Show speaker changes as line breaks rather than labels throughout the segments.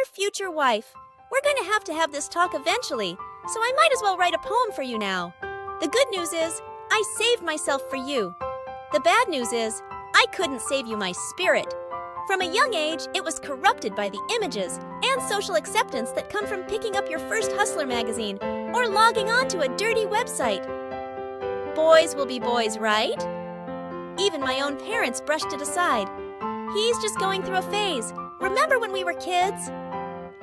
future wife. We're going to have this talk eventually, so I might as well write a poem for you now. The good news is, I saved myself for you. The bad news is, I couldn't save you my spirit. From a young age, it was corrupted by the images and social acceptance that come from picking up your first Hustler magazine or logging on to a dirty website. Boys will be boys, right? Even my own parents brushed it aside. He's just going through a phase. Remember when we were kids?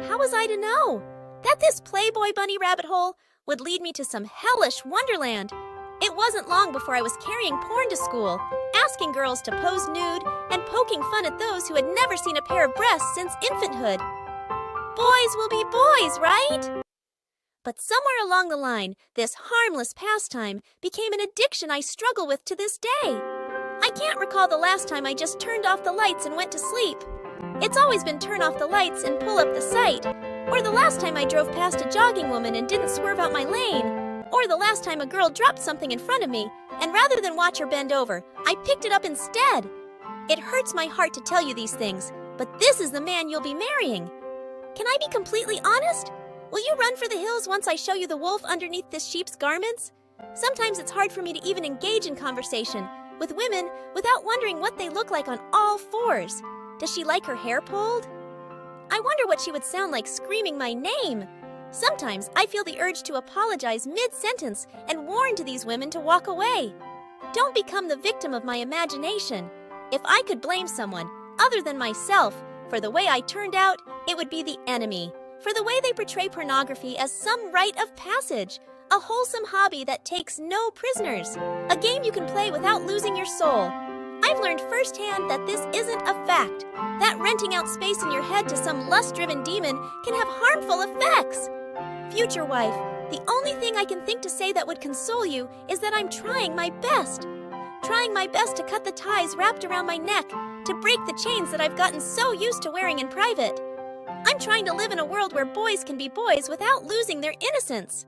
How was I to know that this Playboy bunny rabbit hole would lead me to some hellish wonderland? It wasn't long before I was carrying porn to school, asking girls to pose nude and poking fun at those who had never seen a pair of breasts since infanthood. Boys will be boys, right? But somewhere along the line, this harmless pastime became an addiction I struggle with to this day. I can't recall the last time I just turned off the lights and went to sleep. It's always been turn off the lights and pull up the sight, or the last time I drove past a jogging woman and didn't swerve out my lane, or the last time a girl dropped something in front of me, and rather than watch her bend over, I picked it up instead. It hurts my heart to tell you these things, but this is the man you'll be marrying. Can I be completely honest? Will you run for the hills once I show you the wolf underneath this sheep's garments? Sometimes it's hard for me to even engage in conversation with women without wondering what they look like on all fours. Does she like her hair pulled? I wonder what she would sound like screaming my name. Sometimes I feel the urge to apologize mid-sentence and warn to these women to walk away. Don't become the victim of my imagination. If I could blame someone other than myself for the way I turned out, it would be the enemy. For the way they portray pornography as some rite of passage, a wholesome hobby that takes no prisoners, a game you can play without losing your soul. I've learned firsthand that this isn't a fact, that renting out space in your head to some lust-driven demon can have harmful effects. Future wife, the only thing I can think to say that would console you is that I'm trying my best. Trying my best to cut the ties wrapped around my neck, to break the chains that I've gotten so used to wearing in private. I'm trying to live in a world where boys can be boys without losing their innocence.